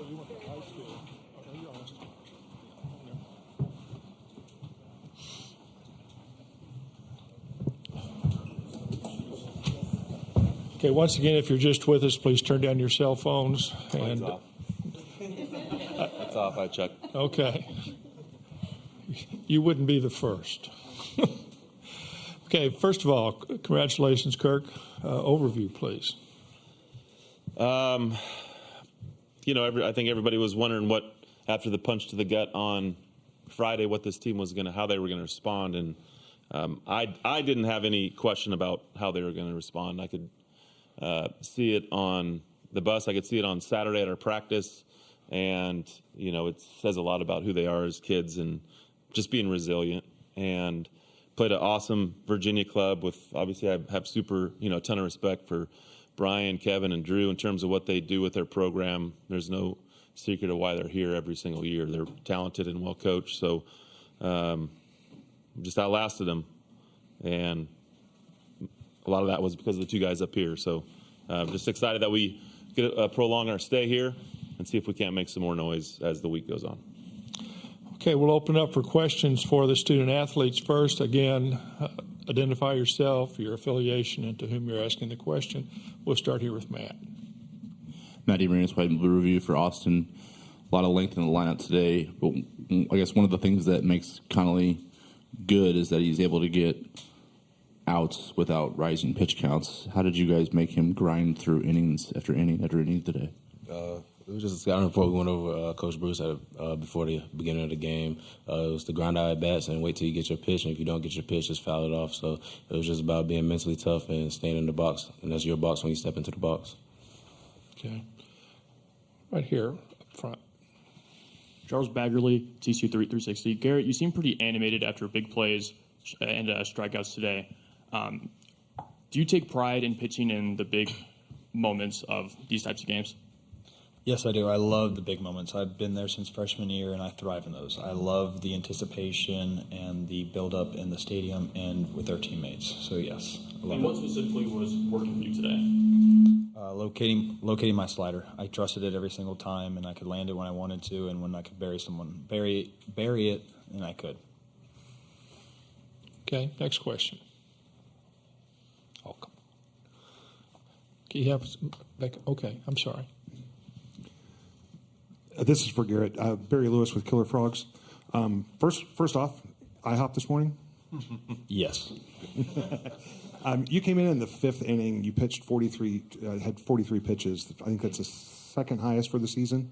you went to high school. Okay, you're honest. Okay, once again, if you're just with us, please turn down your cell phones. Mine's off. That's off, I checked. Okay. You wouldn't be the first. Okay, first of all, congratulations, Kirk. Overview, please. I think everybody was wondering what, after the punch to the gut on Friday, what this team was how they were going to respond. And I didn't have any question about how they were going to respond. I could see it on the bus. I could see it on Saturday at our practice. And, it says a lot about who they are as kids and just being resilient. And played an awesome Virginia club with, obviously, I have super, a ton of respect for Brian, Kevin, and Drew in terms of what they do with their program. There's no secret of why they're here every single year. They're talented and well coached. So just outlasted them. And a lot of that was because of the two guys up here. So just excited that we get prolong our stay here and see if we can't make some more noise as the week goes on. Okay, we'll open up for questions for the student athletes first. Again, identify yourself, your affiliation, and to whom you're asking the question. We'll start here with Matt. Matty Marinas, White and Blue Review for Austin. A lot of length in the lineup today, but I guess one of the things that makes Connolly good is that he's able to get outs without rising pitch counts. How did you guys make him grind through innings after inning after inning today? It was just a scouting report we went over. Coach Bruce had before the beginning of the game. It was to grind out at bats and wait till you get your pitch. And if you don't get your pitch, just foul it off. So it was just about being mentally tough and staying in the box. And that's your box when you step into the box. Okay. Right here up front. Charles Baggerly, TCU 360. Garrett, you seem pretty animated after big plays and strikeouts today. Do you take pride in pitching in the big moments of these types of games? Yes, I do. I love the big moments. I've been there since freshman year, and I thrive in those. I love the anticipation and the build-up in the stadium and with our teammates. So, yes, I love and what specifically was working for you today? Locating my slider. I trusted it every single time, and I could land it when I wanted to, and when I could bury it, and I could. Okay, next question. Oh, come on. Okay, you have, okay, I'm sorry. This is for Garrett. Barry Lewis with Killer Frogs. First off, IHOP this morning? Yes. You came in the fifth inning. You pitched 43, had 43 pitches. I think that's the second highest for the season.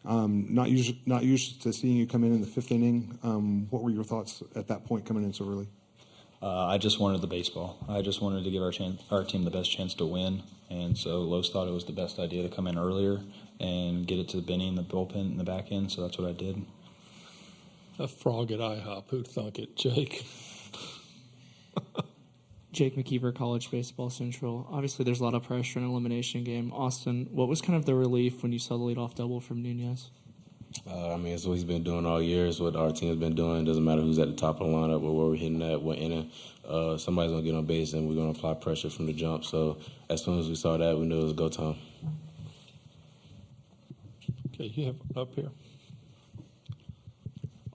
Not used to seeing you come in the fifth inning. What were your thoughts at that point coming in so early? I just wanted the baseball. I just wanted to give our team the best chance to win. And so Lowe's thought it was the best idea to come in earlier and get it to Benny in the bullpen in the back end. So that's what I did. A frog at IHOP. Who'd thunk it, Jake? Jake McKeever, College Baseball Central. Obviously, there's a lot of pressure in an elimination game. Austin, what was kind of the relief when you saw the leadoff double from Nunez? It's what he's been doing all year. It's what our team's been doing. It doesn't matter who's at the top of the lineup or where we're hitting at, what inning. Somebody's going to get on base, and we're going to apply pressure from the jump. So as soon as we saw that, we knew it was go time. Okay, you have up here.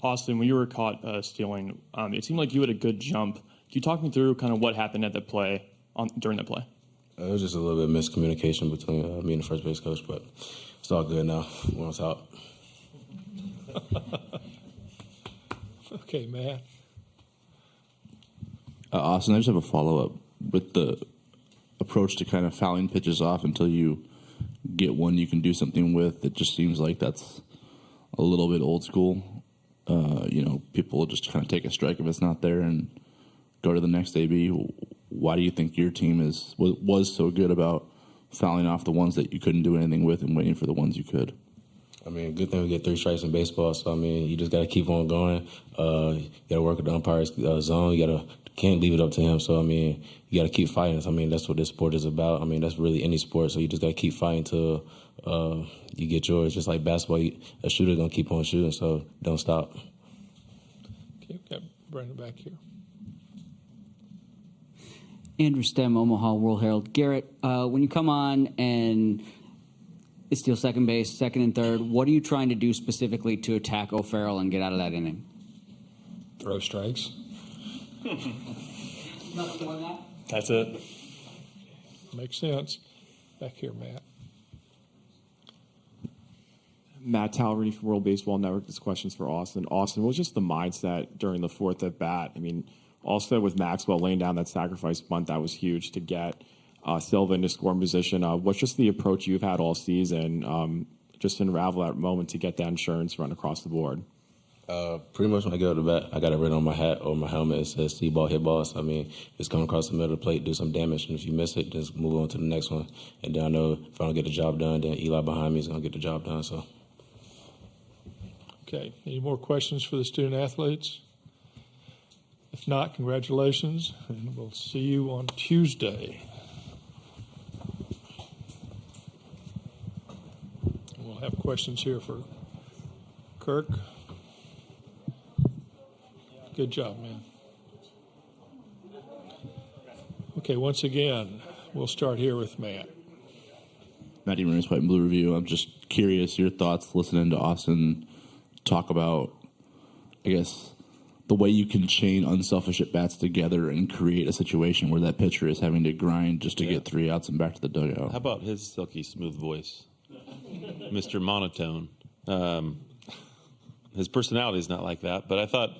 Austin, when you were caught stealing, it seemed like you had a good jump. Can you talk me through kind of what happened at the play, during the play? It was just a little bit of miscommunication between me and the first base coach, but it's all good now. We're on top. Okay, Matt. Austin, I just have a follow-up with the approach to kind of fouling pitches off until you get one you can do something with. It just seems like that's a little bit old school. People just kind of take a strike if it's not there and go to the next AB. Why do you think your team was so good about fouling off the ones that you couldn't do anything with and waiting for the ones you could? Good thing we get 3 strikes in baseball. So, you just got to keep on going. You got to work with the umpire's zone. You can't leave it up to him. So, you got to keep fighting. So, that's what this sport is about. That's really any sport. So, you just got to keep fighting till you get yours. Just like basketball, a shooter's going to keep on shooting. So, don't stop. Okay, we've got Brandon back here. Andrew Stem, Omaha World Herald. Garrett, when you come on and steal second base, second and third. What are you trying to do specifically to attack O'Farrell and get out of that inning? Throw strikes. That's it. Makes sense. Back here, Matt. Matt Tallery from World Baseball Network. This question's for Austin. Austin, what was just the mindset during the fourth at bat? I mean, also with Maxwell laying down that sacrifice bunt, that was huge to get Silva into scoring position. What's just the approach you've had all season, just to unravel that moment to get that insurance run across the board? Pretty much when I go to bat, I got it written on my hat or my helmet. It says see ball, hit ball. So, I mean, just come across the middle of the plate, do some damage, and if you miss it, just move on to the next one. And then I know if I don't get the job done, then Eli behind me is going to get the job done. So. Okay. Any more questions for the student athletes? If not, congratulations, and we'll see you on Tuesday. And we'll have questions here for Kirk. Good job, man. Okay, once again, we'll start here with Matt. Matty Maroons, White and Blue Review. I'm just curious your thoughts listening to Austin talk about, I guess, the way you can chain unselfish at bats together and create a situation where that pitcher is having to grind just to get 3 outs and back to the dugout. How about his silky smooth voice, Mr. Monotone? His personality is not like that, but I thought,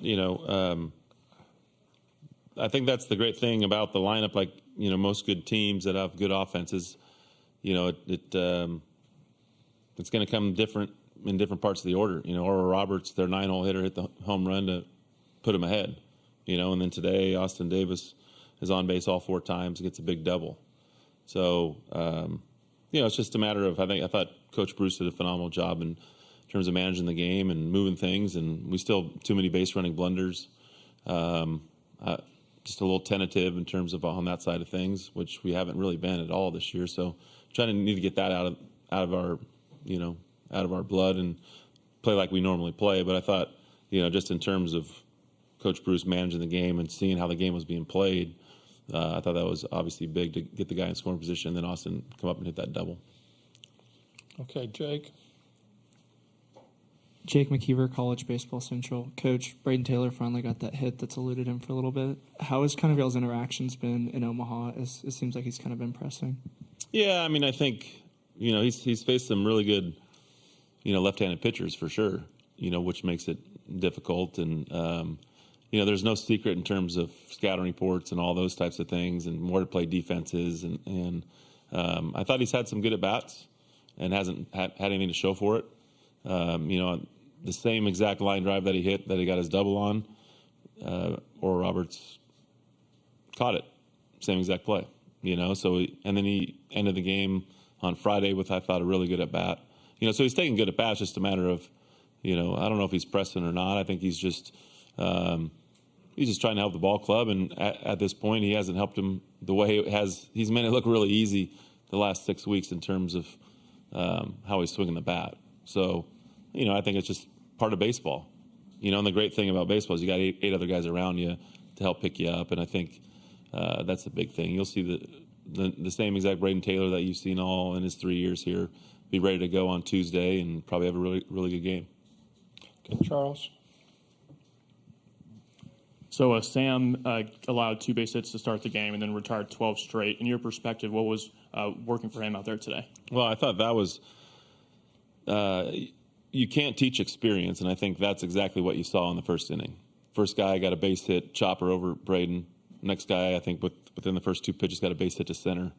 I think that's the great thing about the lineup. Like, most good teams that have good offenses, it's going to come different in different parts of the order. Oral Roberts, their 9-hole hitter, hit the home run to put him ahead. And then today Austin Davis is on base all 4 times, gets a big double. So, it's just a matter of, I thought Coach Bruce did a phenomenal job in terms of managing the game and moving things, and we still too many base running blunders. Just a little tentative in terms of on that side of things, which we haven't really been at all this year. So, need to get that out of our blood and play like we normally play. But I thought, just in terms of Coach Bruce managing the game and seeing how the game was being played, I thought that was obviously big to get the guy in scoring position, and then Austin come up and hit that double. Okay, Jake. Jake McKeever, College Baseball Central. Coach, Braden Taylor finally got that hit that's eluded him for a little bit. How has kind of y'all's interactions been in Omaha? It seems like he's kind of been pressing. Yeah, I mean, I think, he's faced some really good, left-handed pitchers for sure, which makes it difficult. And, there's no secret in terms of scouting reports and all those types of things and more to play defenses. And I thought he's had some good at-bats and hasn't had anything to show for it. The same exact line drive that he hit, that he got his double on, Oral Roberts caught it. Same exact play, So and then he ended the game on Friday with, I thought, a really good at bat. So he's taking good at bats. Just a matter of, I don't know if he's pressing or not. I think he's just trying to help the ball club, and at this point, he hasn't helped him the way it has. He's made it look really easy the last 6 weeks in terms of how he's swinging the bat. So, I think it's just part of baseball. And the great thing about baseball is you got eight other guys around you to help pick you up, and I think that's the big thing. You'll see the same exact Braden Taylor that you've seen all in his 3 years here be ready to go on Tuesday and probably have a really, really good game. Okay, Charles. So Sam allowed 2 base hits to start the game and then retired 12 straight. In your perspective, what was working for him out there today? Well, I thought that was you can't teach experience, and I think that's exactly what you saw in the first inning. First guy got a base hit, chopper over Braden. Next guy, I think, within the first 2 pitches, got a base hit to center.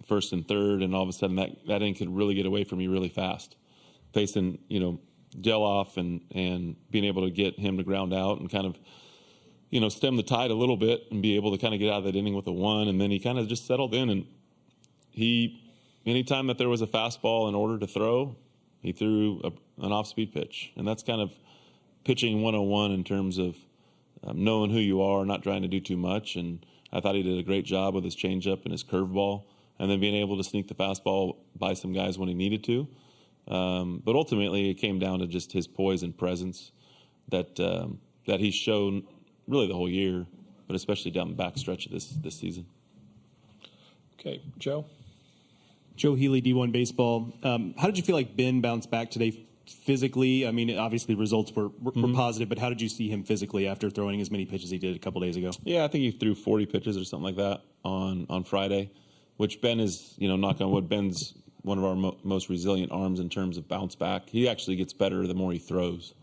First and third, and all of a sudden that inning could really get away from you really fast. Facing, Geloff and being able to get him to ground out and kind of, stem the tide a little bit and be able to kind of get out of that inning with a 1, and then he kind of just settled in, and anytime that there was a fastball in order to throw, he threw an off-speed pitch. And that's kind of pitching 101 in terms of knowing who you are, not trying to do too much. And I thought he did a great job with his changeup and his curveball, and then being able to sneak the fastball by some guys when he needed to. But ultimately, it came down to just his poise and presence that he's shown really the whole year, but especially down the back stretch of this season. Okay, Joe. Joe Healy, D1 Baseball. How did you feel like Ben bounced back today physically? I mean, obviously results were positive, but how did you see him physically after throwing as many pitches he did a couple days ago? Yeah, I think he threw 40 pitches or something like that on Friday, which Ben is, knock on wood, Ben's one of our most resilient arms in terms of bounce back. He actually gets better the more he throws.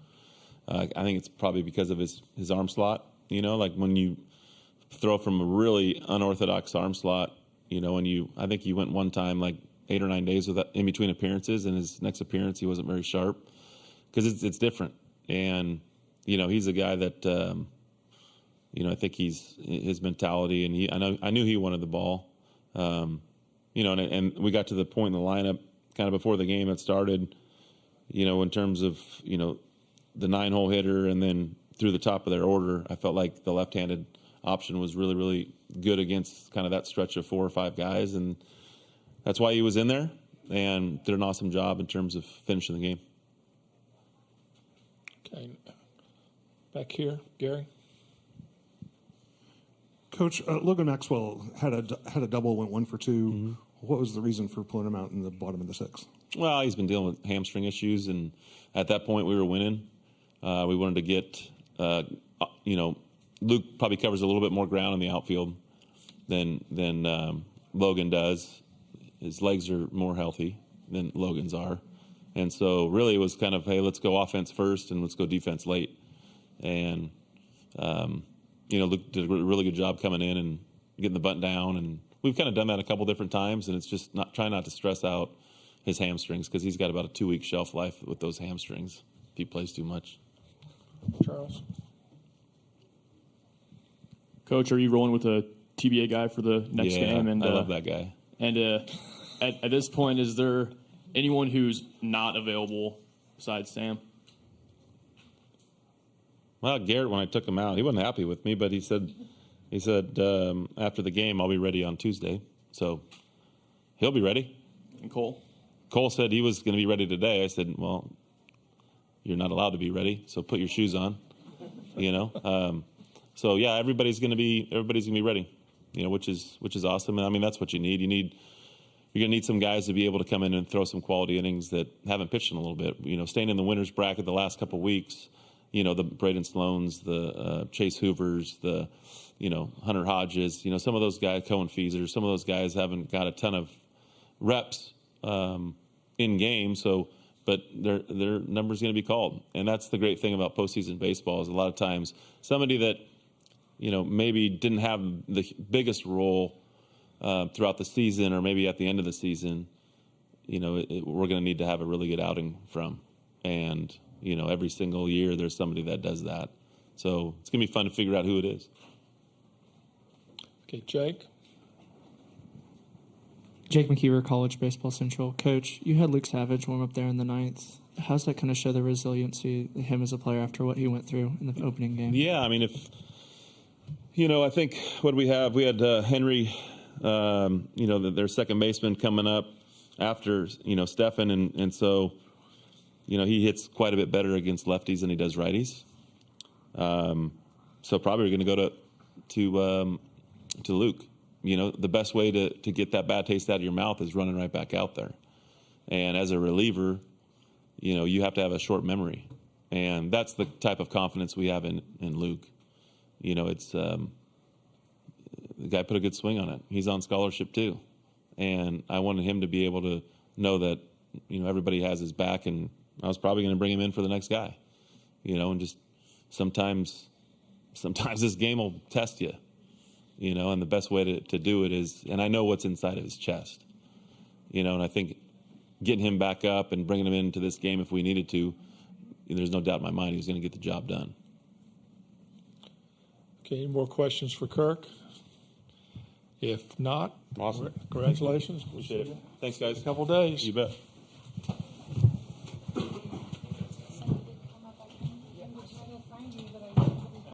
I think it's probably because of his arm slot. Like when you throw from a really unorthodox arm slot, I think he went one time like 8 or 9 days in between appearances, and his next appearance he wasn't very sharp because it's different. And he's a guy that I think his mentality, and I knew he wanted the ball. And we got to the point in the lineup kind of before the game had started, in terms of the 9-hole hitter, and then through the top of their order, I felt like the left-handed option was really, really good against kind of that stretch of 4 or 5 guys, and that's why he was in there and did an awesome job in terms of finishing the game. Okay. Back here, Gary. Coach, Logan Maxwell had a double, went 1 for 2. Mm-hmm. What was the reason for pulling him out in the bottom of the 6th? Well, he's been dealing with hamstring issues, and at that point we were winning. We wanted to get, Luke probably covers a little bit more ground in the outfield than Logan does. His legs are more healthy than Logan's are. And so really it was kind of, hey, let's go offense first and let's go defense late. And, Luke did a really good job coming in and getting the bunt down. And we've kind of done that a couple different times, and it's just trying not to stress out his hamstrings because he's got about a 2-week shelf life with those hamstrings if he plays too much. Charles. Coach, are you rolling with a TBA guy for the next game? And I love that guy. And at this point, is there anyone who's not available besides Sam? Well, Garrett, when I took him out, he wasn't happy with me, but he said after the game, I'll be ready on Tuesday. So he'll be ready. And Cole? Cole said he was going to be ready today. I said, well, you're not allowed to be ready, so put your shoes on, So yeah, everybody's going to be ready, which is awesome. And I mean, that's what you need. You're going to need some guys to be able to come in and throw some quality innings that haven't pitched in a little bit. Staying in the winners bracket the last couple of weeks, the Braden Sloans, the Chase Hoovers, the Hunter Hodges, some of those guys, Cohen Feeser, some of those guys haven't got a ton of reps in game. So, but their number's going to be called, and that's the great thing about postseason baseball is a lot of times somebody that maybe didn't have the biggest role throughout the season or maybe at the end of the season, we're going to need to have a really good outing from. And, every single year there's somebody that does that. So it's going to be fun to figure out who it is. Okay, Jake. Jake McKeever, College Baseball Central. Coach, you had Luke Savage warm up there in the 9th. How's that kind of show the resiliency of him as a player after what he went through in the opening game? Yeah, I mean, I think what we had Henry, their second baseman coming up after, Stefan. And so, he hits quite a bit better against lefties than he does righties. So probably we're going to go to Luke. The best way to get that bad taste out of your mouth is running right back out there. And as a reliever, you have to have a short memory. And that's the type of confidence we have in Luke. It's the guy put a good swing on it. He's on scholarship too. And I wanted him to be able to know that, everybody has his back, and I was probably going to bring him in for the next guy, and just sometimes this game will test you, and the best way to do it is, and I know what's inside of his chest, and I think getting him back up and bringing him into this game if we needed to, there's no doubt in my mind he was going to get the job done. Okay, any more questions for Kirk? If not, awesome. Congratulations. Appreciate it. Thanks, guys. A couple days. You bet.